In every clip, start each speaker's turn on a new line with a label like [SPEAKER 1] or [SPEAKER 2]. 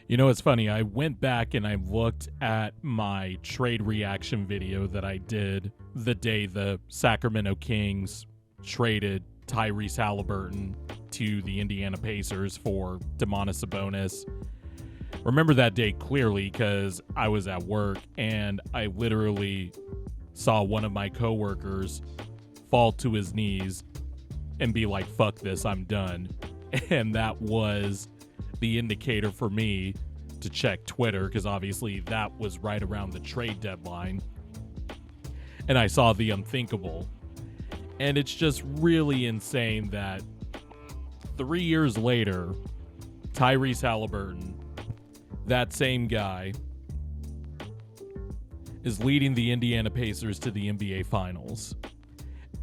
[SPEAKER 1] You know, it's funny. I went back and I looked at my trade reaction video that I did the day the Sacramento Kings traded Tyrese Halliburton to the Indiana Pacers for Domantas Sabonis. Remember that day clearly because I was at work and I literally saw one of my coworkers fall to his knees and be like, fuck this, I'm done. And that was the indicator for me to check Twitter, because obviously that was right around the trade deadline. And I saw the unthinkable. And it's just really insane that 3 years later, Tyrese Halliburton, that same guy, is leading the Indiana Pacers to the NBA Finals.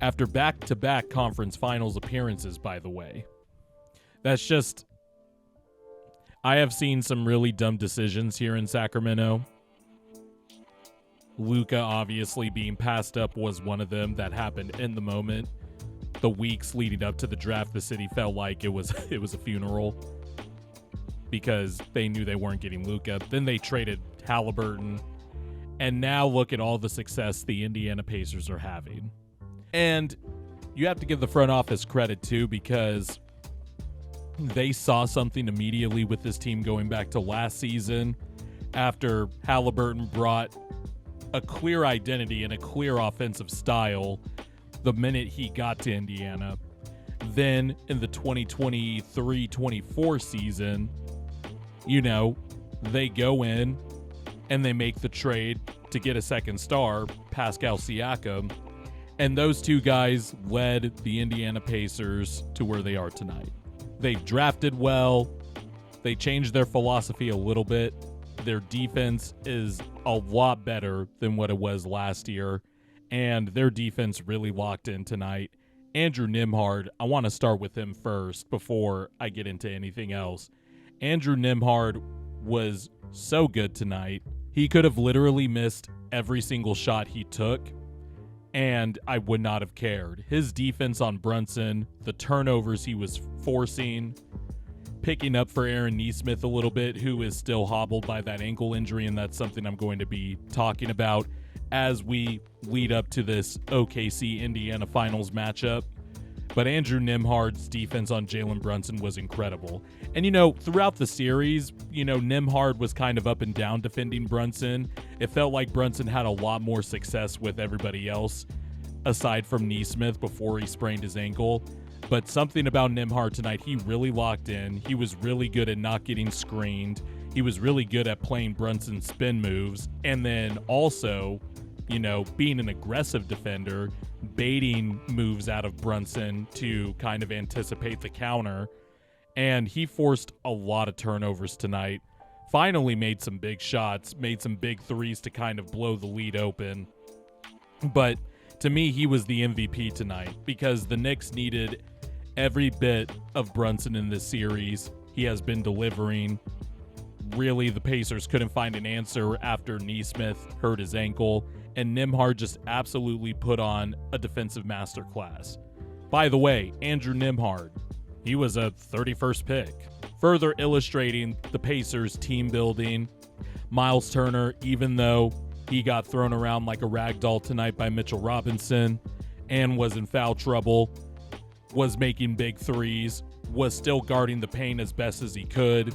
[SPEAKER 1] After back-to-back conference finals appearances, by the way. That's just... I have seen some really dumb decisions here in Sacramento. Luka obviously being passed up was one of them that happened in the moment. The weeks leading up to the draft, the city felt like it was a funeral because they knew they weren't getting Luka. Then they traded Halliburton, and now look at all the success the Indiana Pacers are having. And you have to give the front office credit too, because they saw something immediately with this team going back to last season after Halliburton brought a clear identity and a clear offensive style the minute he got to Indiana. Then in the 2023-24 season, you know, they go in and they make the trade to get a second star, Pascal Siakam, and those two guys led the Indiana Pacers to where they are tonight. They've drafted well. They changed their philosophy a little bit. Their defense is a lot better than what it was last year, and their defense really locked in tonight. Andrew Nembhard, I want to start with him first before I get into anything else. Andrew Nembhard was so good tonight. He could have literally missed every single shot he took, and I would not have cared. His defense on Brunson, the turnovers he was forcing, picking up for Aaron Nesmith a little bit, who is still hobbled by that ankle injury, and that's something I'm going to be talking about as we lead up to this OKC-Indiana Finals matchup. But Andrew Nembhard's defense on Jalen Brunson was incredible. And, you know, throughout the series, you know, Nembhard was kind of up and down defending Brunson. It felt like Brunson had a lot more success with everybody else, aside from Nesmith before he sprained his ankle. But something about Nembhard tonight, he really locked in. He was really good at not getting screened. He was really good at playing Brunson's spin moves. And then also, you know, being an aggressive defender, baiting moves out of Brunson to kind of anticipate the counter. And he forced a lot of turnovers tonight. Finally made some big shots, made some big threes to kind of blow the lead open. But to me, he was the MVP tonight because the Knicks needed every bit of Brunson in this series. He has been delivering. Really, the Pacers couldn't find an answer after Nesmith hurt his ankle, and Nembhard just absolutely put on a defensive masterclass. By the way, Andrew Nembhard, he was a 31st pick. Further illustrating the Pacers' team building, Miles Turner, even though he got thrown around like a rag doll tonight by Mitchell Robinson and was in foul trouble, was making big threes, was still guarding the paint as best as he could.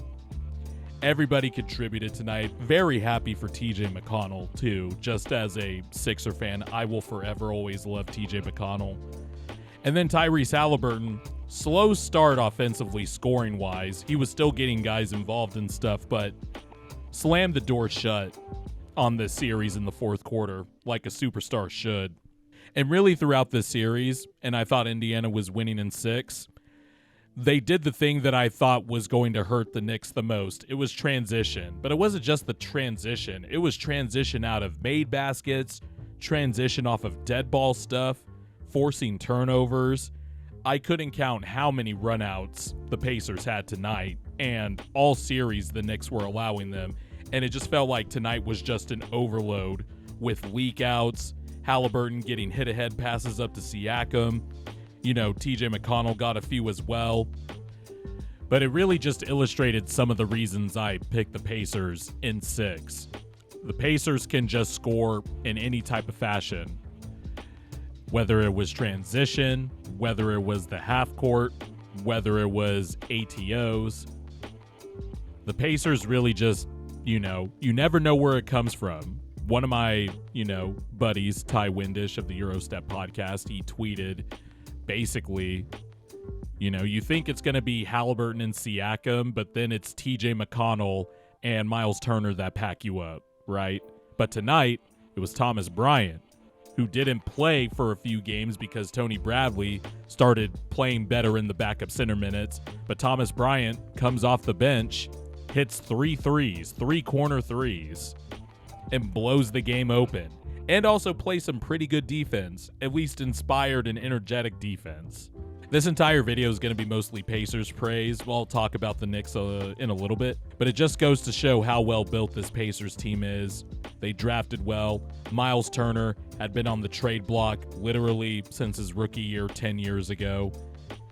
[SPEAKER 1] Everybody contributed tonight. Very happy for TJ McConnell, too. Just as a Sixer fan, I will forever always love TJ McConnell. And then Tyrese Halliburton, slow start offensively, scoring-wise. He was still getting guys involved and stuff, but slammed the door shut on this series in the fourth quarter, like a superstar should. And really throughout this series, and I thought Indiana was winning in 6, they did the thing that I thought was going to hurt the Knicks the most. It was transition. But it wasn't just the transition. It was transition out of made baskets, transition off of dead ball stuff, forcing turnovers. I couldn't count how many runouts the Pacers had tonight, and all series the Knicks were allowing them. And it just felt like tonight was just an overload with leak outs, Halliburton getting hit-ahead passes up to Siakam. You know, TJ McConnell got a few as well. But it really just illustrated some of the reasons I picked the Pacers in 6. The Pacers can just score in any type of fashion. Whether it was transition, whether it was the half court, whether it was ATOs. The Pacers really just, you never know where it comes from. One of my, buddies, Ty Windish of the Eurostep podcast, he tweeted basically, you think it's going to be Halliburton and Siakam, but then it's TJ McConnell and Miles Turner that pack you up, right? But tonight, it was Thomas Bryant, who didn't play for a few games because Tony Bradley started playing better in the backup center minutes. But Thomas Bryant comes off the bench, hits 3 threes, 3 corner threes, and blows the game open. And also plays some pretty good defense, at least inspired and energetic defense. This entire video is going to be mostly Pacers praise. Well, I'll talk about the Knicks in a little bit. But it just goes to show how well built this Pacers team is. They drafted well. Miles Turner had been on the trade block literally since his rookie year 10 years ago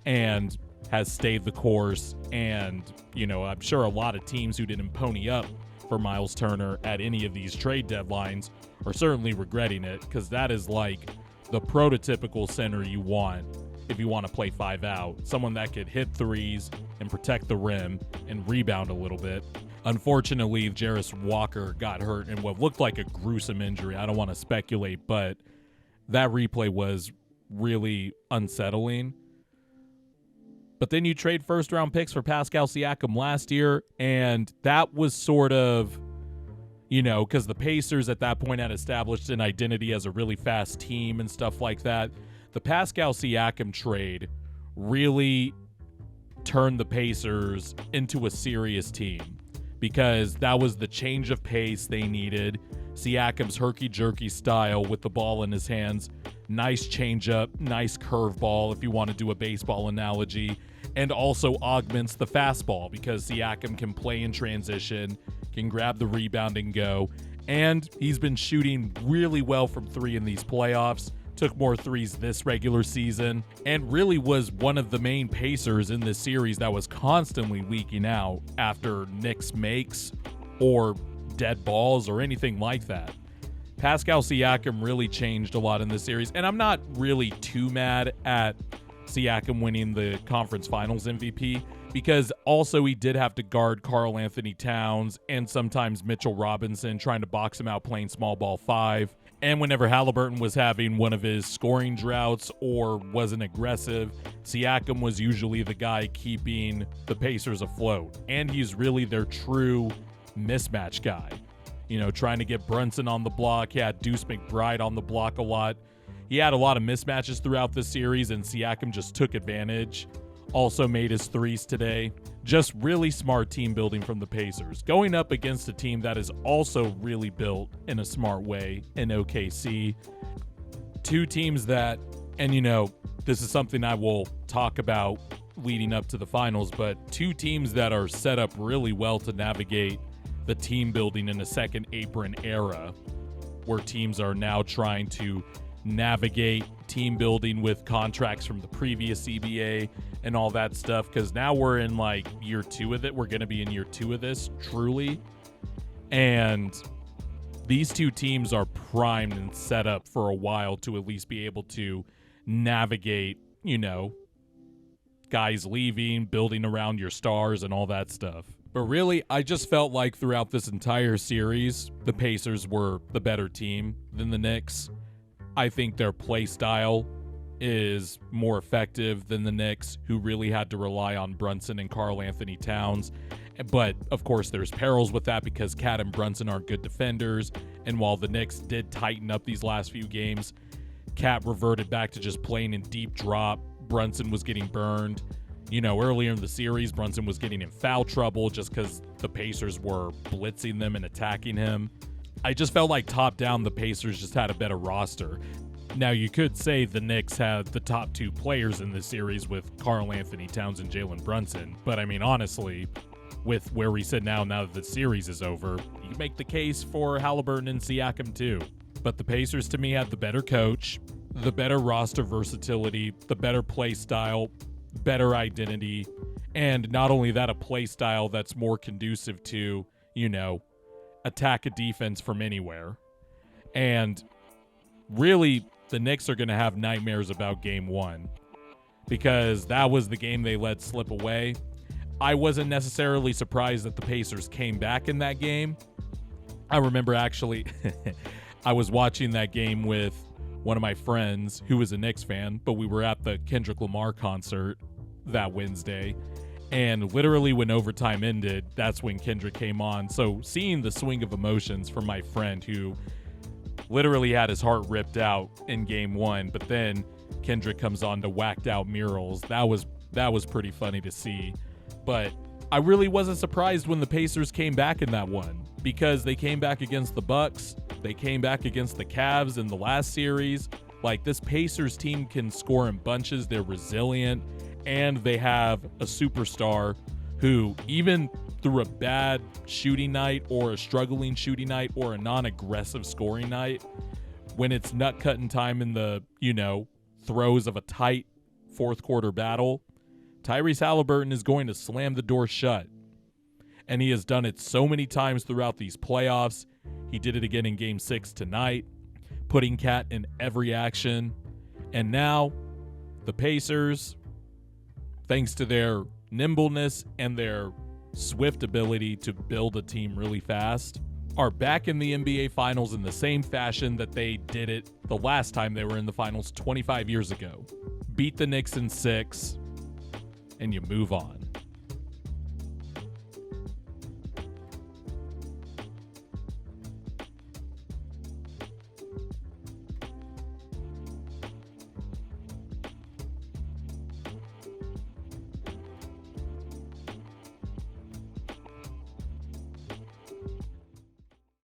[SPEAKER 1] and has stayed the course. And, I'm sure a lot of teams who didn't pony up for Miles Turner at any of these trade deadlines are certainly regretting it, because that is like the prototypical center you want if you want to play 5 out. Someone that could hit threes and protect the rim and rebound a little bit. Unfortunately, Jarris Walker got hurt in what looked like a gruesome injury. I don't want to speculate, but that replay was really unsettling. But then you trade first-round picks for Pascal Siakam last year, and that was sort of, because the Pacers at that point had established an identity as a really fast team and stuff like that. The Pascal Siakam trade really turned the Pacers into a serious team, because that was the change of pace they needed. Siakam's herky-jerky style with the ball in his hands, nice changeup, nice curveball if you want to do a baseball analogy, and also augments the fastball because Siakam can play in transition, can grab the rebound and go, and he's been shooting really well from 3 in these playoffs. Took more threes this regular season, and really was one of the main Pacers in this series that was constantly leaking out after Knicks makes or dead balls or anything like that. Pascal Siakam really changed a lot in this series, and I'm not really too mad at Siakam winning the conference finals MVP, because also he did have to guard Karl Anthony Towns and sometimes Mitchell Robinson, trying to box him out playing small ball 5. And whenever Halliburton was having one of his scoring droughts or wasn't aggressive, Siakam was usually the guy keeping the Pacers afloat. And he's really their true mismatch guy. Trying to get Brunson on the block. He had Deuce McBride on the block a lot. He had a lot of mismatches throughout the series, and Siakam just took advantage. Also made his threes today. Just really smart team building from the Pacers. Going up against a team that is also really built in a smart way in OKC. 2 teams that, and this is something I will talk about leading up to the finals, but 2 teams that are set up really well to navigate the team building in a second apron era, where teams are now trying to navigate team building with contracts from the previous CBA and all that stuff, because now we're in year 2 of it. We're going to be in year 2 of this, truly. And these 2 teams are primed and set up for a while to at least be able to navigate, guys leaving, building around your stars and all that stuff. But really, I just felt like throughout this entire series, the Pacers were the better team than the Knicks. I think their play style is more effective than the Knicks, who really had to rely on Brunson and Karl Anthony Towns. But, of course, there's perils with that because Cat and Brunson aren't good defenders. And while the Knicks did tighten up these last few games, Cat reverted back to just playing in deep drop. Brunson was getting burned. Earlier in the series, Brunson was getting in foul trouble just because the Pacers were blitzing them and attacking him. I just felt like top down, the Pacers just had a better roster. Now, you could say the Knicks had the top 2 players in this series with Karl Anthony Towns and Jalen Brunson. But, honestly, with where we sit now that the series is over, you can make the case for Halliburton and Siakam too. But the Pacers, to me, had the better coach, the better roster versatility, the better play style, better identity, And not only that, a play style that's more conducive to, attack a defense from anywhere. And really, the Knicks are going to have nightmares about game one because that was the game they let slip away. I wasn't necessarily surprised that the Pacers came back in that game. I remember actually, I was watching that game with one of my friends who was a Knicks fan, but we were at the Kendrick Lamar concert that Wednesday. And literally when overtime ended, that's when Kendrick came on. So seeing the swing of emotions from my friend who literally had his heart ripped out in game one, but then Kendrick comes on to whacked out murals. That was pretty funny to see. But I really wasn't surprised when the Pacers came back in that one because they came back against the Bucks. They came back against the Cavs in the last series. Like, this Pacers team can score in bunches. They're resilient. And they have a superstar who, even through a bad shooting night or a struggling shooting night or a non-aggressive scoring night, when it's nut-cutting time in the, throes of a tight fourth quarter battle, Tyrese Haliburton is going to slam the door shut. And he has done it so many times throughout these playoffs. He did it again in Game 6 tonight, putting Cat in every action. And now, the Pacers, thanks to their nimbleness and their swift ability to build a team really fast, are back in the NBA Finals in the same fashion that they did it the last time they were in the Finals 25 years ago. Beat the Knicks in 6, and you move on.